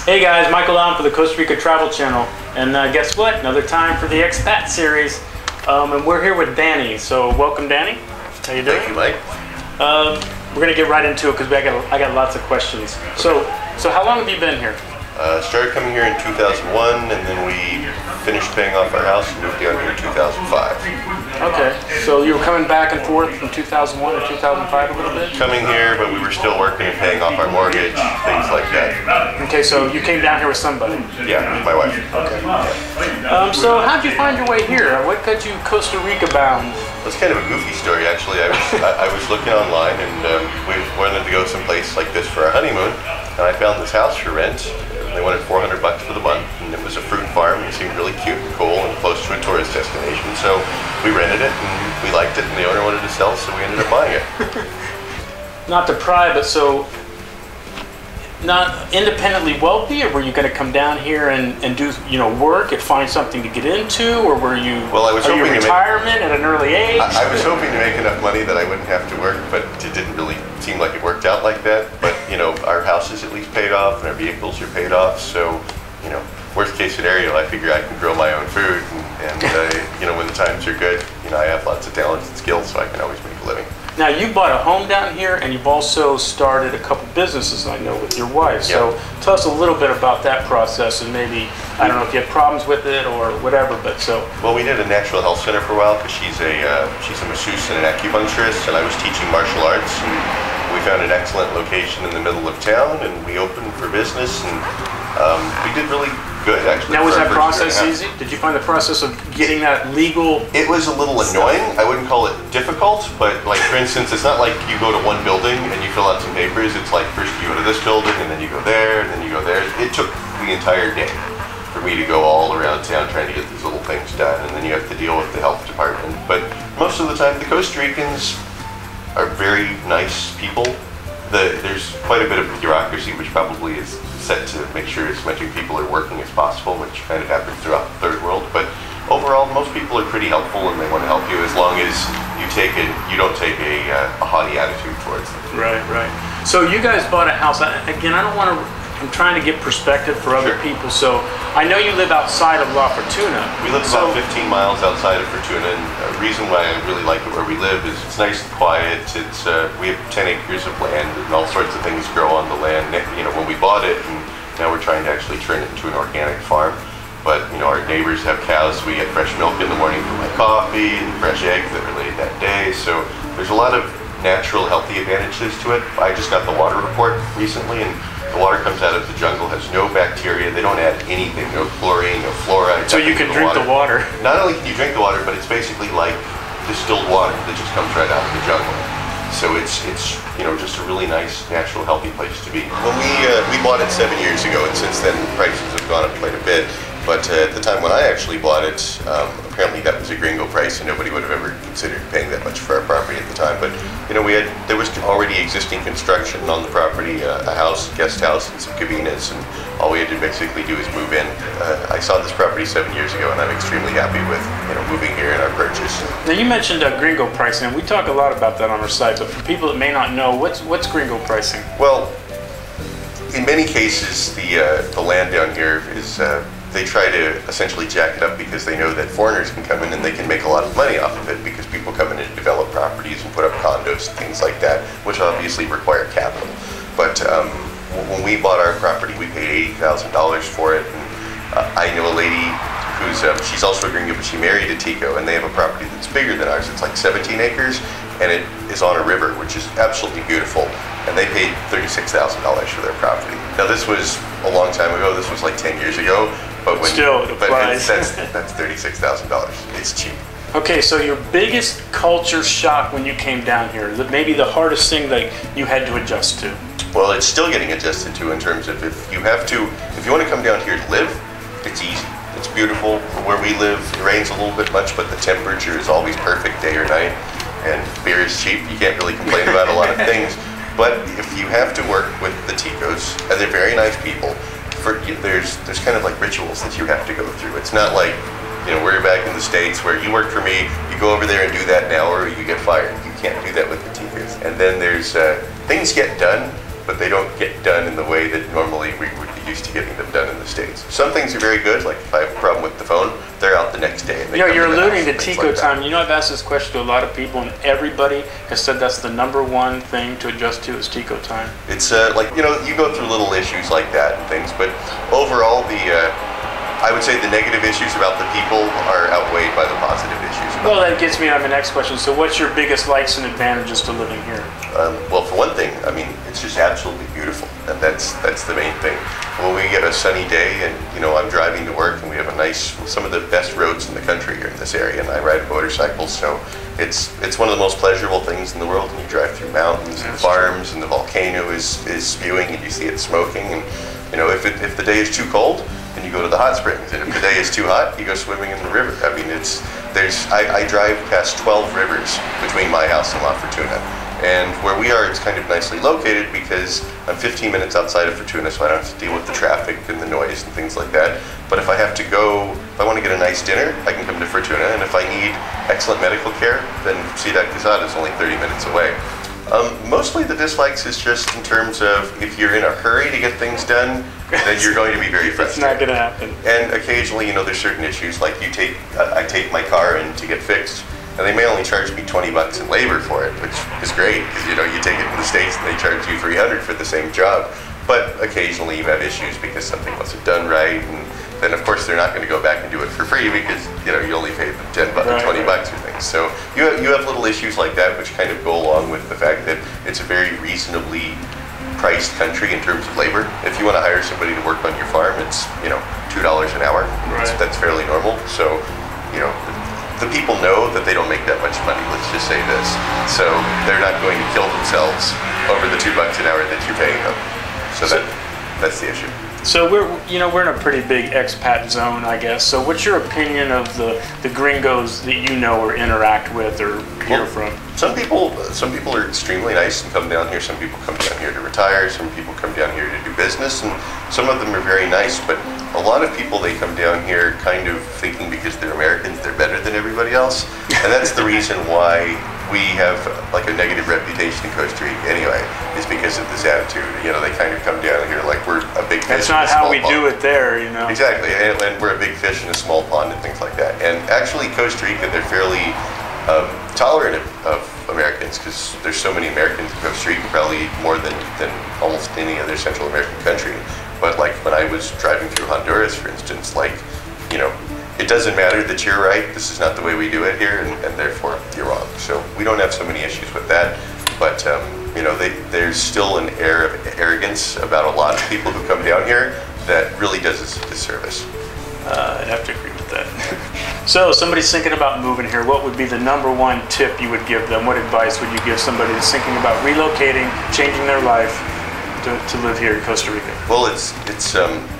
Hey guys, Michael on for the Costa Rica Travel Channel, and guess what? Another time for the Expat series, and we're here with Danny. So welcome, Danny. How you doing? Thank you, Mike. We're gonna get right into it because I got lots of questions. Okay. So how long have you been here? Started coming here in 2001, and then we finished paying off our house and moved down here in 2005. Okay, so you were coming back and forth from 2001 to 2005 a little bit? Coming here, but we were still working and paying off our mortgage, things like that. Okay, so you came down here with somebody? Yeah, with my wife. Okay. So how'd you find your way here? What got you Costa Rica bound? It's kind of a goofy story, actually. I was looking online, and we wanted to go someplace like this for our honeymoon, and I found this house for rent. They wanted $400 for the month, and it was a fruit farm. It seemed really cute and cool and close to a tourist destination. So we rented it, and we liked it, and the owner wanted to sell, so we ended up buying it. Not to pry, but so not independently wealthy, or were you going to come down here and do work and find something to get into, or were you? Well, I was hoping retirement at an early age. I was hoping to make enough money that I wouldn't have to work, but it didn't really seem like it worked out like that. But our house is at least paid off, and our vehicles are paid off. So, worst case scenario, I figure I can grow my own food, and when the times are good, I have lots of talents and skills, so I can always make a living. Now, you bought a home down here, and you've also started a couple businesses, I know, with your wife. Yeah. So tell us a little bit about that process, and maybe, I don't know if you had problems with it or whatever, but so. Well, we did a natural health center for a while because she's a masseuse and an acupuncturist, and I was teaching martial arts. And we found an excellent location in the middle of town, and we opened for business, and we did really good, actually. Now, was that process easy? Did you find the process of getting that legal? It was a little annoying. I wouldn't call it difficult, but like, for instance, it's not like you go to one building and you fill out some papers. It's like first you go to this building, and then you go there, and then you go there. It took the entire day for me to go all around town trying to get these little things done, and then you have to deal with the health department. But most of the time, the Costa Ricans are very nice people. There's quite a bit of bureaucracy, which probably is set to make sure as many people are working as possible, which kind of happens throughout the third world. But overall, most people are pretty helpful, and they want to help you as long as you don't take a haughty attitude towards them. Right, right. So you guys bought a house. Again, I'm trying to get perspective for other people. So I know you live outside of La Fortuna. We live about 15 miles outside of Fortuna, and the reason why I really like it where we live is it's nice and quiet. We have 10 acres of land, and all sorts of things grow on the land. When we bought it, and now we're trying to actually turn it into an organic farm. But our neighbors have cows. We get fresh milk in the morning for my coffee, and fresh eggs that are laid that day. So there's a lot of natural, healthy advantages to it. I just got the water report recently, and the water comes out of the jungle, has no bacteria. They don't add anything, no chlorine, no fluoride. So you can drink the water. Not only can you drink the water, but it's basically like distilled water that just comes right out of the jungle. So it's just a really nice, natural, healthy place to be. When we bought it 7 years ago, and since then prices have gone up quite a bit. But at the time when I actually bought it, apparently that was a gringo price, and nobody would have ever considered paying that much for our property at the time. But there was already existing construction on the property, a house, guest house, and some cabinas, and all we had to basically do is move in. I saw this property 7 years ago, and I'm extremely happy with moving here and our purchase. Now you mentioned gringo pricing, and we talk a lot about that on our site. But for people that may not know, what's gringo pricing? Well, in many cases, the land down here is. They try to essentially jack it up because they know that foreigners can come in and they can make a lot of money off of it because people come in and develop properties and put up condos and things like that, which obviously require capital. But when we bought our property, we paid $80,000 for it. And I know a lady who's she's also a gringo, but she married a Tico, and they have a property that's bigger than ours. It's like 17 acres, and it is on a river, which is absolutely beautiful. And they paid $36,000 for their property. Now this was a long time ago. This was like 10 years ago. But that's $36,000. It's cheap. Okay, so your biggest culture shock when you came down here, maybe the hardest thing that you had to adjust to? Well, it's still getting adjusted to in terms of if you want to come down here to live, it's easy. It's beautiful. Where we live, it rains a little bit much, but the temperature is always perfect day or night, and beer is cheap. You can't really complain about a lot of things. But if you have to work with the Ticos, and they're very nice people, there's kind of like rituals that you have to go through. It's not like, we're back in the States where you work for me, you go over there and do that now or you get fired. You can't do that with the Ticos. And then there's, things get done, but they don't get done in the way that normally we would be used to getting them done in the States. Some things are very good, like if I have a problem with the phone, they're out the next day. And you're alluding to Tico time. You know, I've asked this question to a lot of people, and everybody has said that's the #1 thing to adjust to is Tico time. It's like, you know, you go through little issues like that and things, but overall, I would say the negative issues about the people are outweighed by the positive issues. Well, that gets me on my next question. So what's your biggest likes and advantages to living here? Well, for one thing, I mean, it's just absolutely beautiful, and that's the main thing. When we get a sunny day and, you know, I'm driving to work and we have some of the best roads in the country are in this area, and I ride a motorcycle, so it's one of the most pleasurable things in the world when you drive through mountains and farms and the volcano is spewing and you see it smoking, and, you know, if the day is too cold, then you go to the hot springs, and if the day is too hot, you go swimming in the river. I mean, I drive past 12 rivers between my house and La Fortuna, and where we are, it's kind of nicely located because I'm 15 minutes outside of Fortuna, so I don't have to deal with the traffic and the noise and things like that. But if I want to get a nice dinner, I can come to Fortuna, and if I need excellent medical care, then Ciudad Quesada is only 30 minutes away. Mostly the dislikes is just in terms of if you're in a hurry to get things done, then you're going to be very frustrated. It's not going to happen. And occasionally, you know, there's certain issues like I take my car in to get fixed, and they may only charge me $20 in labor for it, which is great because, you know, you take it in the States and they charge you $300 for the same job. But occasionally you have issues because something wasn't done right, and then of course they're not going to go back and do it for free because, you know, you only paid them $10, $20 or things. So you have little issues like that which kind of go along with the fact that it's a very reasonably priced country in terms of labor. If you want to hire somebody to work on your farm, it's, you know, $2 an hour. That's fairly normal. So, you know, the people know that they don't make that much money, let's just say this. So they're not going to kill themselves over the $2 an hour that you're paying them. So that's the issue. So we're in a pretty big expat zone, I guess. So what's your opinion of the gringos that you know or interact with or hear from? Some people are extremely nice and come down here. Some people come down here to retire. Some people come down here to do business, and some of them are very nice. But a lot of people, they come down here kind of thinking because they're Americans, they're better than everybody else, and that's the reason why we have like a negative reputation in Costa Rica anyway, is because of this attitude. You know, they kind of come down here like we're a big fish. That's not how we do it there, you know. Exactly, and we're a big fish in a small pond and things like that. And actually, Costa Rica, they're fairly tolerant of Americans because there's so many Americans in Costa Rica, probably more than almost any other Central American country. But like when I was driving through Honduras, for instance, like, you know, it doesn't matter that you're right, this is not the way we do it here, and therefore you're wrong. So we don't have so many issues with that, but you know, there's still an air of arrogance about a lot of people who come down here that really does us a disservice. I'd have to agree with that. So somebody's thinking about moving here, what would be the #1 tip you would give them? What advice would you give somebody that's thinking about relocating, changing their life to live here in Costa Rica? Well, it's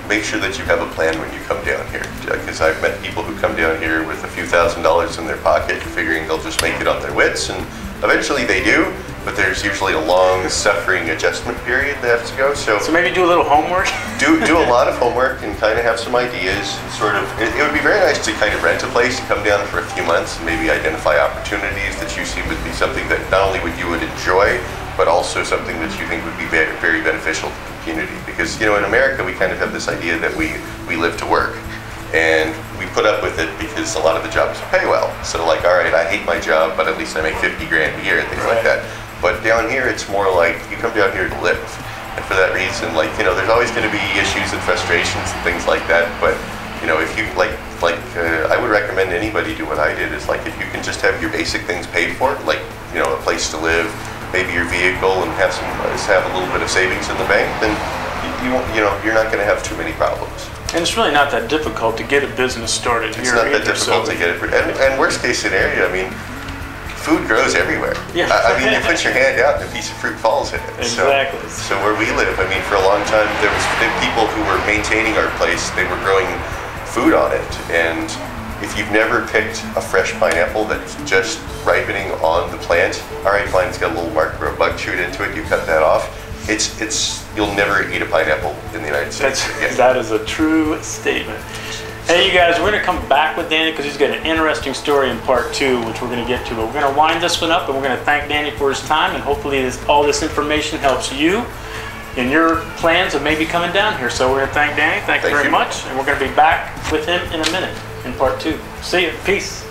make sure that you have a plan when you come down here, because I've met people who come down here with a few $1,000s in their pocket figuring they'll just make it on their wits, and eventually they do, but there's usually a long suffering adjustment period they have to go. So maybe do a little homework? do a lot of homework and kind of have some ideas, and sort of, it would be very nice to kind of rent a place and come down for a few months and maybe identify opportunities that you see would be something that not only you would enjoy, but also something that you think would be very, very beneficial to the community. Because, you know, in America, we kind of have this idea that we live to work. And we put up with it because a lot of the jobs pay well. So like, all right, I hate my job, but at least I make 50 grand a year and things like that. But down here, it's more like you come down here to live. And for that reason, like, you know, there's always going to be issues and frustrations and things like that. But, you know, if you, I would recommend anybody do what I did, is like, if you can just have your basic things paid for, like, you know, a place to live, maybe your vehicle, and have a little bit of savings in the bank, then you're not going to have too many problems. And it's really not that difficult to get a business started here. It's not that difficult to get it. And worst case scenario, I mean, food grows everywhere. Yeah. I mean, you put your hand out and a piece of fruit falls in it. Exactly. So where we live, I mean, for a long time, there was people who were maintaining our place. They were growing food on it. And if you've never picked a fresh pineapple that's just ripening on the plant, all right, fine, it's got a little mark where a bug chewed into it, you cut that off. You'll never eat a pineapple in the United States again. That is a true statement. Hey, you guys, we're going to come back with Danny because he's got an interesting story in part 2, which we're going to get to. But we're going to wind this one up, and we're going to thank Danny for his time, and hopefully all this information helps you in your plans of maybe coming down here. So we're going to thank Danny. Thank you very much. And we're going to be back with him in a minute in part 2. See you. Peace.